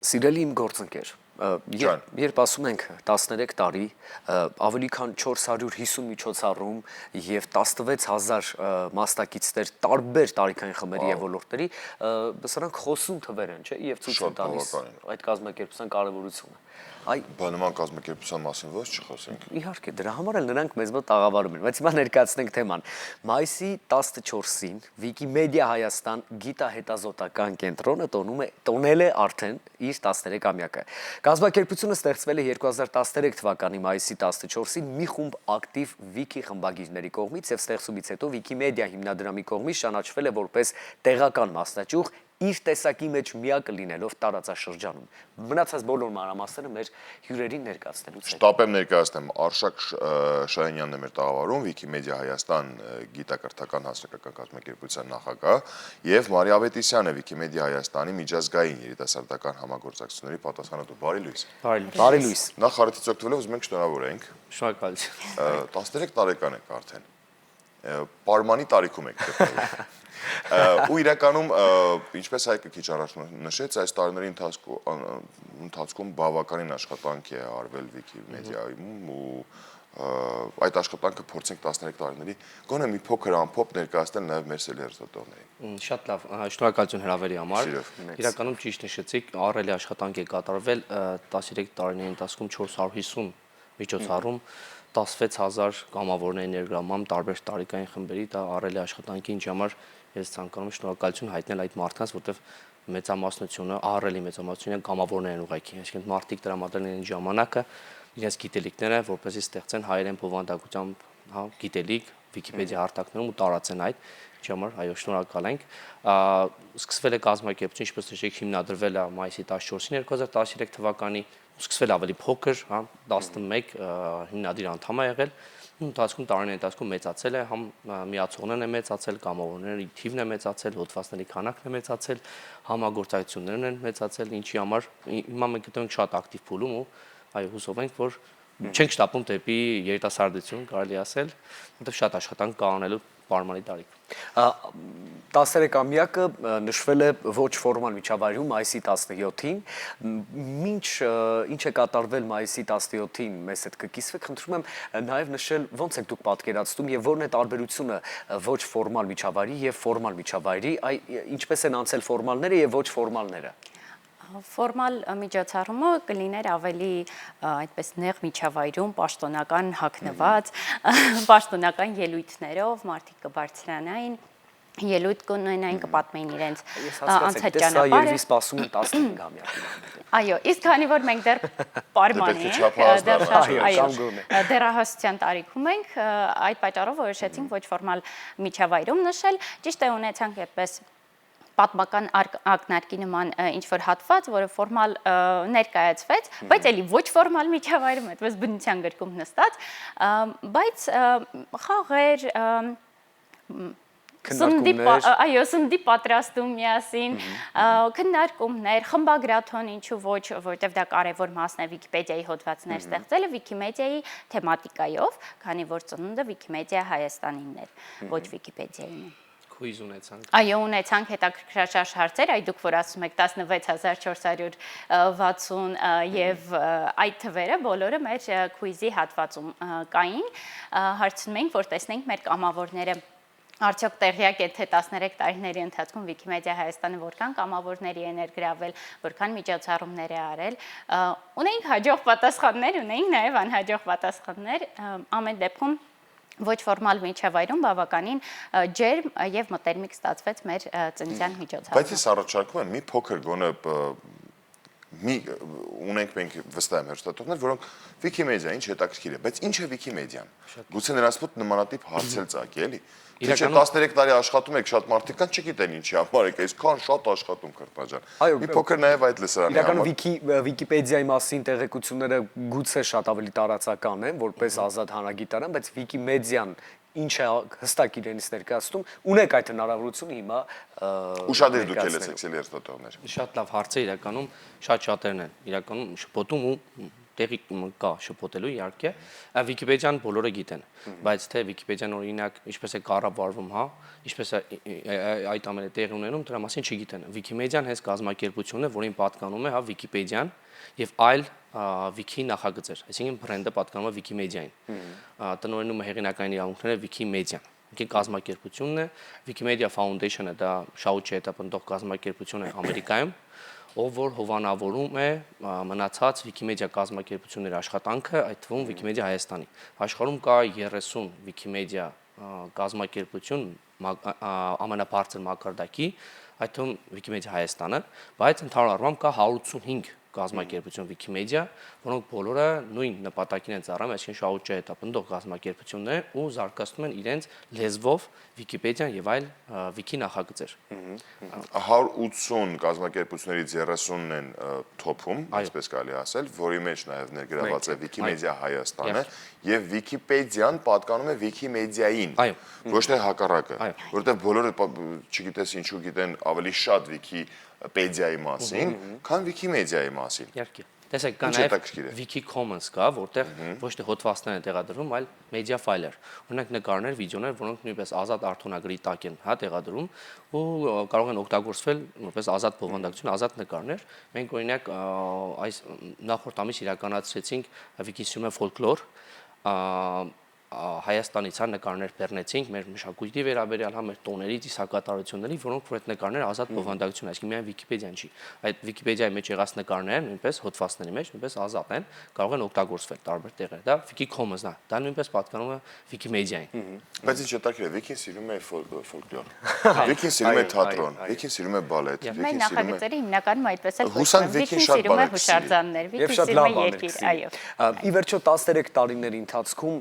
Սիրելի իմ գործընկեր, երբ ասում ենք 13 տարի, ավելի քան 450 միջոցառում և 16,000 մասնակիցներ տարբեր տարիքային խմբերի և ոլորտների, սրանք խոսուն թվեր են, չէ՞, և ցույց են տալիս այդ կազմակերպության կարևորությունը։ Բա նման կազմակերպության մասին ոչ չխոսենք։ Իհարկե, դրա համար էլ նրանք մեզ մոտ աղավարում են, բայց հիմա ներկայացնենք թեման։ Մայիսի 14-ին Վիկիմեդիա Հայաստան գիտահետազոտական կենտրոնը տոնել է արդեն իր 13-ամյակը։ Կազմակերպությունը ստեղծվել է 2013 թվականի մայիսի 14-ին մի խումբ ակտիվ վիքի խմբագիրների կողմից և ստեղծումից հետո Վիկիմեդիա հիմնադրամի կողմից ճանաչվել է որպես տեղական մասնաճյուղ, իր տեսակի մեջ միակը լինելով տարածաշրջանում։ Մնացած բոլոր մանրամասները մեր հյուրերին ներկայացնելուց հետո։ Շտապ եմ ներկայացնեմ, Արշակ Շահինյանն է մեր տաղավարում, Վիկիմեդիա Հայաստան գիտակրթական հասարակական կազմակերպության նախագահ, և Մարիա Ավետիսյանը, Վիկիմեդիա Հայաստանի միջազգային երիտասարդական համագործակցությունների պատասխանատու։ Բարի լույս։ Բարի լույս։ Նախ առիթից օգտվելով ուզում ենք շնորհավորենք։ Շնորհակալություն։ 13 տարեկան եք արդեն։ Պարմանի տարիքում եք գտնվում։ Ու իրականում, ինչպես Հայկը քիչ առաջ նշեց, այս տարիների ընթացքում բավականին աշխատանք է արվել Վիկիմեդիայում ու այդ աշխատանքը փորձենք 13 տարիների գոնե մի փոքր ամփոփ ներկայացնել նաև մեր սելերզոտողներին։ Շատ լավ, շնորհակալություն հրավերի համար։ Իրականում ճիշտ նշեցիք, ահռելի աշխատանք է կատարվել 13 տարիների ընթացքում 450 միջոցառում, 16,000 կամավորների ներգրավմամբ տարբեր տարիքային խմբերի, դա ահռելի աշխատանքի, ինչի համար ես ցանկանում եմ շնորհակալություն հայտնել այդ մարդկանց, որտեղ մեծամասնությունը, ահռելի մեծամասնությունը կամավորներ են ուղղակի, այսինքն մարդիկ տրամադրել են ժամանակը, իրենց գիտելիքները, որպեսզի ստեղծեն հայերեն բովանդակությամբ, գիտելիք Վիկիպեդիա հարթակներում ու տարածեն այդ, ինչի համար այո շնորհակալ ենք։ Սկսվել է կազմակերպությունը, ինչպես նշեցիք, հիմնադրվել է մայիսի 14-ին 2013 թվականի, սկսվել ավելի փոքր, 11 հիմնադիր անդամ է եղել, ընթացքում տարիների ընթացքում մեծացել է, համ միացողներն է մեծացել, կամավորների թիվն է մեծացել, հոդվածների քանակն է մեծացել, համագործակցություններն են մեծացել, ինչի համար հիմա մենք գտնենք շատ ակտիվ փուլում ու այո հուսով ենք, որ չենք շտապում դեպի երիտասարդություն, կարելի ասել, որտեղ շատ աշխատանք կա անելու պարմանի տարիք։ 13-ամյակը նշվել է ոչ ֆորմալ միջավայրում մայիսի 17-ին, ինչ է կատարվել մայիսի 17-ին մեզ հետ կկիսվեք, խնդրում եմ նաև նշել ոնց եք դուք պատկերացնում և որն է տարբերությունը ոչ ֆորմալ միջավայրի և ֆորմալ միջավայրի, ինչպես են անցել ֆորմալները և ոչ ֆորմալները։ Ֆորմալ միջոցառումը կլիներ ավելի այդպես նեղ միջավայրում, պաշտոնական հագնված, պաշտոնական ելույթներով, մարդիկ կբարձրանային, ելույթ կունենային, կպատմեին իրենց անցած ճանապարհը։ Երևի սպասում են 15-ամյակին։ Այո, իսկ քանի որ մենք դեռ պարման ենք, դեռահասության տարիքում ենք, այդ պատճառով որոշեցինք ոչ ֆորմալ միջավայրում նշել, ճիշտ է ունեցանք այդպես պատմական ակնարկի նման ինչ-որ հատված, որը ֆորմալ ներկայացվեց, բայց էլի ոչ ֆորմալ միջավայրում, այդպես բնության գրկում նստած, բայց խաղեր, սննդի պատրաստում միասին, քննարկումներ, խմբագրաթոն, ինչու ոչ, որտեղ դա կարևոր մասն է Վիկիպեդիայի հոդվածներ ստեղծելը Վիկիմեդիայի թեմատիկայով, քանի որ ծնունդը Վիկիմեդիա Հայաստանինն էր, ոչ Վիկիպեդիային։ Քույզ ունեցանք։ Այո, ունեցանք հետաքրքրաշարժ հարցեր, այդ դուք որ ասում եք 16460 եւ այդ թվերը բոլորը մեր քույզի հատվածում կային, հարցնում ենք, որ տեսնենք մեր կամավորները արդյոք տեղյակ է թե 13 տարիների ընթացքում Վիկիմեդիա Հայաստանը որքան կամավորների է ներգրավել, որքան միջոցառումներ է արել, ունենք հաջող պատասխաններ, ունենք նաեւ անհաջող պատասխաններ, ամեն դեպքում ոչ ֆորմալ միջավայրում բավականին ջերմ եւ մտերմիկ ստացվեց մեր ծննդյան միջոցառումը։ Բայց ես առաջարկում եմ մի փոքր գոնե ունենք մենք վստահ եմ հեռուստատողներ, որոնք Վիկիմեդիա ինչ հետաքրքիր է, բայց ինչ է Վիկիմեդիան։ Գուցե նրանց մոտ նմանատիպ հարց էլ ծագի, էլի։ Թե 13 տարի աշխատում եք, շատ մարդիկ կան, չգիտեն ինչի համար եք, այսքան շատ աշխատում Քրտաջան։ Մի փոքր նաև այդ լսարանի համար։ Իրականում Վիկիպեդիայի մասին տեղեկությունները գուցե շատ ավելի տարածական են, որպես ազատ հանրագիտարան, բայց Վիկիմեդիան ինչ է հստակ իրենից ներկայացնում, ունեք այդ հնարավորությունը հիմա ուշադիր դուք եք լսեցել երթոտողներ։ Շատ լավ հարց է իրականում, շատ շատերն են իրականում շփոթում ու տեղի կա շփոթելու իհարկե, Վիկիպեդիան բոլորը գիտեն, բայց թե Վիկիպեդիան օրինակ ինչպես է կառավարվում, հա, ինչպես է այդ ամենը տեղի ունենում, դրա մասին չգիտեն։ Վիկիմեդիան հենց կազմակերպությունն է, որին պատկանում է հա Վիկիպեդիան եւ այլ վիքի նախագծեր, այսինքն բրենդը պատկանում է Վիկիմեդիային։ Տնօրենում հեղինակային իրավունքները Վիկիմեդիան։ Ինքը կազմակերպությունն է, Wikimedia Foundation-ը դա շահույթի հետապնդող կազմակերպություն է Ամերիկայում, ով որ հովանավորում է մնացած Wikimedia կազմակերպությունների աշխատանքը, այդ թվում Wikimedia Հայաստանի։ Աշխարհում կա 30 Wikimedia կազմակերպություն ամենաբարձր մակարդակի, այդ թվում Wikimedia Հայաստանը, բայց ընդհանուր առմամբ կա 185 կազմակերպություն Wikimedia, որոնք բոլորը նույն նպատակին են ծառայում, այսինքն շահույթի հետապնդող կազմակերպություններ ու զարգացնում են իրենց լեզվով Wikipedia-ն եւ այլ wiki նախագծեր։ 180 կազմակերպություններից 30-ն են top-ում, այսպես կարելի ասել, որի մեջ նաև ներգրաված է Wikimedia Հայաստանը եւ Wikipedia-ն պատկանում է Wikimedia-ին, ոչ թե հակառակը, որովհետեւ բոլորը չգիտես ինչու գիտեն ավելի շատ Wikipedia-ի մասին, քան Wikimedia-ի մասին։ Իհարկե։ Տեսեք, կա նաև Wiki Commons կա, որտեղ ոչ թե հոդվածներ են տեղադրվում, այլ media filer։ Օրինակ նկարներ, վիդեոներ, որոնք նույնպես ազատ արտոնագրի տակ են, հա, տեղադրում ու կարող են օգտագործվել որպես ազատ բովանդակություն, ազատ նկարներ։ Մենք օրինակ այս նախորդ ամիս իրականացրեցինք Wikisum-ը folklore Հայաստանից հա նկարներ բեռնեցինք մեր մշակույթի վերաբերյալ, հա մեր տոների, ծիսակատարությունների, որոնք որ այդ նկարները ազատ բովանդակություն, այսինքն միայն Wikipedia-ն չի։ Այդ Wikipedia-ի մեջ եղած նկարները նույնպես հոդվածների մեջ նույնպես ազատ են, կարող են օգտագործվել տարբեր տեղեր։ Դա Wiki Commons-ն է, դա նույնպես պատկանում է Wikimedia-ին։ Բայց ինչ հետաքրքիր է, Wiki-ն սիրում է folklore։ Wiki-ն սիրում է թատրոն, Wiki-ն սիրում է բալետ, Մեր նախագծերը հիմնականում այդպես էլ Հուսանք Wiki-ն շատ սիրում է բաներ հուշարձաններ, Եվ Wiki շատ սիրում լավ է բաներ երկիր, կսիրի։ այո։ Ի վերջո 13 տարիների ընթացքում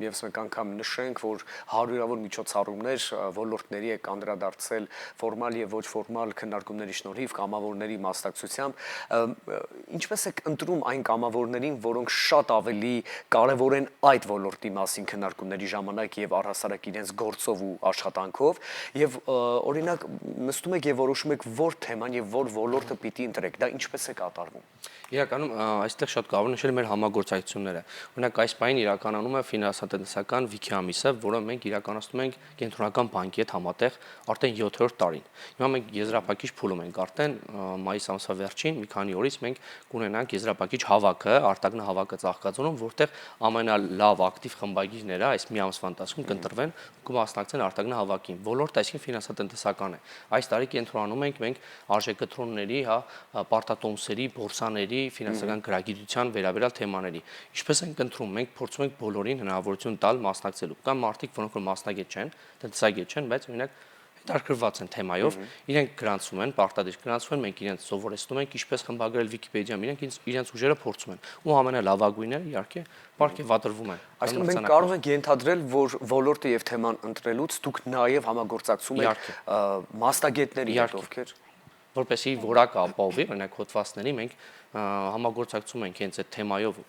եւս մեկ անգամ նշենք, որ հարյուրավոր միջոցառումներ ոլորտների է անդրադարձել ֆորմալ եւ ոչ ֆորմալ քննարկումների շնորհիվ կամավորների մասնակցությամբ, ինչպես է ընտրում այն կամավորներին, որոնք շատ ավելի կարևոր են այդ ոլորտի մասին քննարկումների ժամանակ եւ առհասարակ իրենց գործով ու աշխատանքով եւ օրինակ նստում եք եւ որոշում եք որ թեման եւ որ ոլորտը պիտի ընտրեք, դա ինչպես է կատարվում։ Իրականում այստեղ շատ կարևոր նշել մեր համագործակցությունները։ Օրինակ այս պահին իրականանում է ֆինանսատնտեսական Wiki ամիսը, որը մենք իրականացնում ենք կենտրոնական բանկի հետ համատեղ արդեն 7-րդ տարին։ Հիմա մենք եզրափակիչ փուլում ենք արդեն մայիս ամսվա վերջին մի քանի օրից մենք կունենանք եզրափակիչ հավաքը, արտագնա հավաքը Ծաղկաձորում, որտեղ ամենալավ ակտիվ խմբագիրները այս մի ամսվա ընթացքում կընտրվեն կմասնակցեն արտագնա հավաքին։ Ոլորտը այսինքն ֆինանսատնտեսական է։ Այս տարի կենտրոնանում ենք մենք արժեքտրոնների, հա, պարտատոմսերի, բորսաների, ֆինանսական գրագիտության վերաբերյալ թեմաների։ Ինչպես ենք ընտրում, մենք փորձում ենք բոլորին հնարավորություն տալ մասնակցելու։ Կան մարդիկ, որոնք որ մասնագետ չեն, տնտեսագետ չեն, բայց օրինակ հետաքրքրված են թեմայով, իրենք գրանցում են, պարտադիր գրանցում են, մենք իրենց սովորեցնում ենք ինչպես խմբագրել Wikipedia-ում, իրենք իրենց ուժերը փորձում են։ Ու ամենալավագույնները իհարկե պարգևատրվում են։ Այսինքն մենք կարող ենք ենթադրել, որ ոլորտը եւ թեման ընտրելուց դուք նաեւ համագործակցում եք մասնագետների հետ, ովքեր որպեսզի որակը ապահովի, օրինակ հոդվածների մենք համագործակցում ենք հենց այդ թեմայով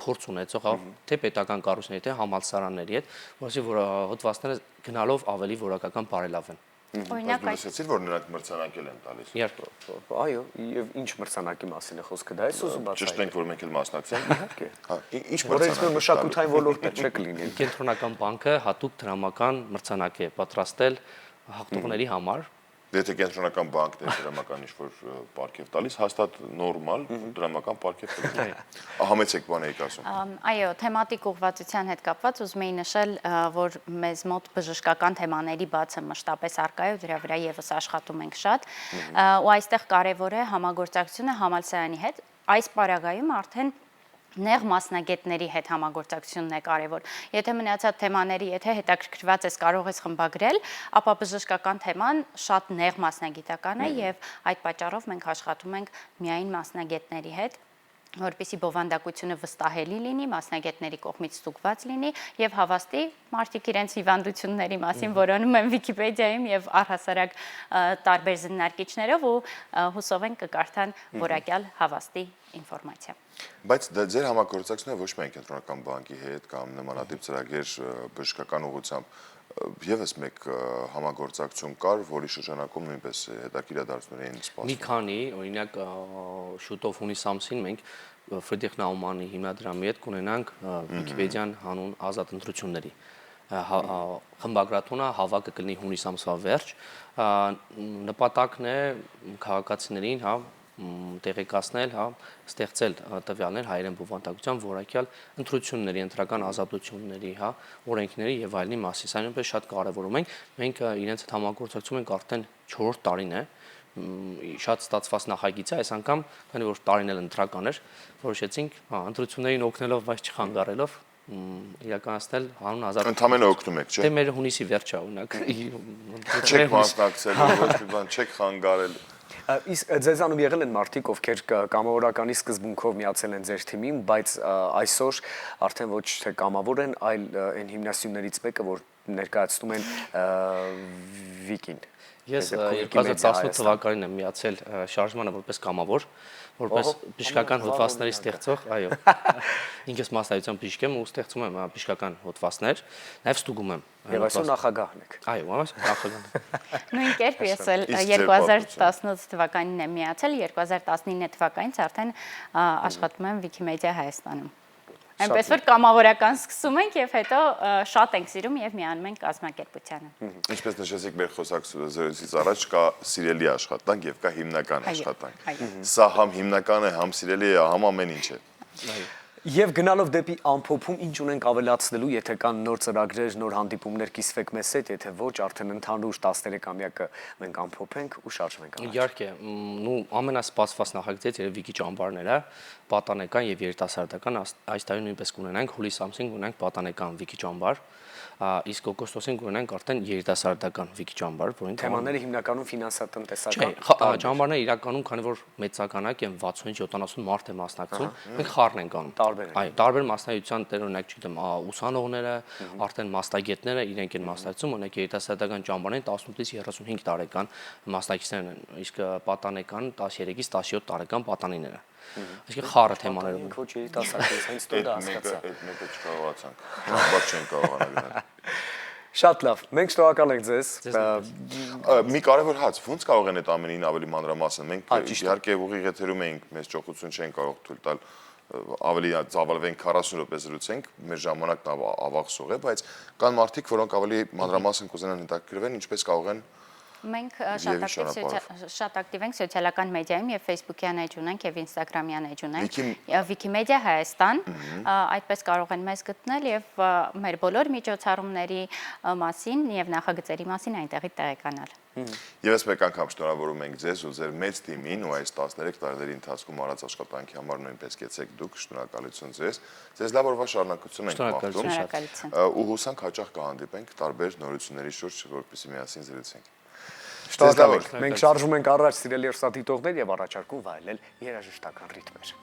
փորձ ունեցող թե պետական կառույցների, թե համալսարանների հետ, որովհետեւ որ հոդվածները գնալով ավելի որակական բարելավեն։ Օրինակ այս լսեցի, որ նրանք մրցանակել են տալիս։ Իհարկե։ Այո, եւ ինչ մրցանակի մասին է խոսքը, դա է ուզում բացատրել։ Ճշտենք, որ մենք էլ մասնակցենք։ Իհարկե։ Հա, ինչ Որից մրցանակ մշակութային ոլորտը չեք լինի։ Կենտրոնական բանկը հատուկ դրամական մրցանակ է պատրաստել հաղթողների համար։ Եթե կենտրոնական բանկն է դրամական ինչ-որ պարգև տալիս, հաստատ նորմալ դրամական պարգև տալիս։ Համեցեք բան եք ասում։ Այո, թեմատիկ ուղղվածության հետ կապված ուզում եի նշել, որ մեզ մոտ բժշկական թեմաների բացը մշտապես առկա է ու դրա վրա եւս աշխատում ենք շատ։ Ու այստեղ կարևոր է համագործակցությունը համալսարանի հետ։ Այս պարագայում արդեն նեղ մասնագետների հետ համագործակցությունն է կարևոր։ Եթե մնացած թեմաների, եթե հետաքրքրված ես կարող ես խմբագրել, ապա բժշկական թեման շատ նեղ մասնագիտական է եւ այդ պատճառով մենք աշխատում ենք միայն մասնագետների հետ, որպեսզի բովանդակությունը վստահելի լինի, մասնագետների կողմից ստուգված լինի եւ հավաստի մարդիկ իրենց հիվանդությունների մասին որոնում են Wikipedia-ում եւ առհասարակ տարբեր զննարկիչներով ու հուսով են կկարդան որակյալ հավաստի ինֆորմացիա։ Բայց ձեր համագործակցությունը ոչ միայն կենտրոնական բանկի հետ կամ նմանատիպ ծրագրեր բժշկական ուղղությամբ Եվս մեկ համագործակցություն կար, որի շրջանակում նույնպես հետաքրքիր իրադարձություններ էին Մի սպասվում։ քանի, օրինակ, շուտով հունիս ամսին մենք Ֆրիդրիխ Նաումանի հիմնադրամի հետ կունենանք Վիկիպեդիան հանուն ազատ ընտրությունների։ Խմբագրատունը հավաքը կլինի հունիս ամսվա վերջ։ Նպատակն է քաղաքացիներին, տեղեկացնել, ստեղծել տվյալներ հայերեն բովանդակության որակյալ ընտրությունների, ընտրական ազատությունների, օրենքների եւ այլնի մասին։ Սա նույնպես շատ կարեւորում ենք։ Մենք իրենց հետ համագործակցում ենք արդեն 4 տարին է։ Շատ ստացված նախագիծ է, այս անգամ, քանի որ տարին էլ ընտրական էր, որոշեցինք ընտրություններին օգնելով, բայց չխանգարելով իրականացնել հանուն ազատ։ Ընդհանրապես օգնում եք, չէ՞։ Դե մեր հունիսի վերջը, օրինակ, Չեք մասնակցել, ոչ մի բան չեք խանգարել։ Իսկ ձեզանում եղել են մարդիկ, ովքեր կամավորականի սկզբունքով միացել են ձեր թիմին, բայց այսօր արդեն ոչ թե կամավոր են, այլ այն հիմնասյուներից մեկը, որ ներկայացնում են Վիկին։ Ես 2018 թվականին եմ միացել շարժմանը որպես կամավոր, որպես բժշկական հոդվածների ստեղծող, այո։ Ինքս մասնագիտությամբ բժիշկ եմ ու ստեղծում եմ բժշկական հոդվածներ, նաև ստուգում եմ։ Եվ այսօր նախագահն եք։ Այո, այսօր նախագահն եմ։ Նույն կերպ ես էլ Իսկ ձեր 2018 թվականին եմ միացել, 2019 թվականից արդեն աշխատում եմ Wikimedia Հայաստանում։ Այնպես որ կամավորական սկսում ենք եւ հետո շատ ենք սիրում եւ միանում ենք կազմակերպությանը։ Ինչպես նշեցիք մեր խոսակցությունից առաջ կա սիրելի աշխատանք եւ կա հիմնական աշխատանք։ Սա համ հիմնական է, համ սիրելի է, համ ամեն ինչ է։ Եվ գնալով դեպի ամփոփում, ինչ ունենք ավելացնելու, եթե կան նոր ծրագրեր, նոր հանդիպումներ, կիսվեք մեզ հետ, եթե ոչ, արդեն ընդհանուր 13-ամյակը մենք ամփոփենք ու շարժվենք առաջ։ Իհարկե, ու ամենասպասված նախագծից երևի Վիկի ճամբարները, պատանեկան եւ երիտասարդական, այս տարի նույնպես կունենանք, հուլիս ամսին կունենանք պատանեկան Վիկի ճամբար, իսկ օգոստոսին կունենանք արդեն երիտասարդական Վիկի ճամբար, որին Թեմաները հիմնականում ֆինանսատնտեսական։ ճամբարները իրականում, քանի որ մեծականակ են 60-ից 70 մարդ է մասնակցում, մենք խառն ենք անում։ Այո, տարբեր մասնագիտության տեր օրինակ, չգիտեմ, ուսանողները, արդեն մասնագետները իրենք են մասնակցում, օրինակ երիտասարդական ճամբարներին 18-ից 35 տարեկան մասնակիցներն են, իսկ պատանեկան 13-ից 17 տարեկան պատանիները։ Այսինքն խառը թեմաներում։ Ոչ երիտասարդ ես, հենց տոն դա հասկացա։ Այդ մեկը չկարողացանք։ Ճամբար չեն կարողանա գնալ։ Շատ լավ, մենք շնորհակալ ենք ձեզ։ Մի կարևոր հարց, ո՞նց կարող են այդ ամենին ավելի մանրամասն։ Մենք իհարկե ուղիղ եթերում էինք, մեզ ճոխություն չեն կարող թույլ տալ ավելի ծավալվենք 40 րոպե զրուցենք, մեր ժամանակն ավաղսող է, բայց կան մարդիկ, որոնք ավելի մանրամասն կուզենան հետաքրքրվել, ինչպես կարող են Մենք շատ ակտիվ ենք սոցիալական մեդիայում եւ Facebook-յան էջ ունենք եւ Instagram-յան էջ ունենք։ Wikimedia Հայաստան, այդպես կարող են մեզ գտնել եւ մեր բոլոր միջոցառումների մասին եւ նախագծերի մասին այնտեղի տեղեկանալ։ Եվս մեկ անգամ շնորհավորում ենք ձեզ ու ձեր մեծ թիմին ու այս 13 տարիների ընթացքում արած աշխատանքի համար նույնպես կեցեք դուք, շնորհակալություն ձեզ։ Ձեզ լավ օրվա շարունակություն ենք մաղթում։ Ու հուսանք հաճախ կհանդիպենք տարբեր նորությունների շուրջ, որպեսզի միասին զրուցենք։ Շնորհակալ ենք։ Մենք շարժվում ենք առաջ, սիրելի հեռուստադիտողներ, եւ առաջարկում վայելել երաժշտական ռիթմեր։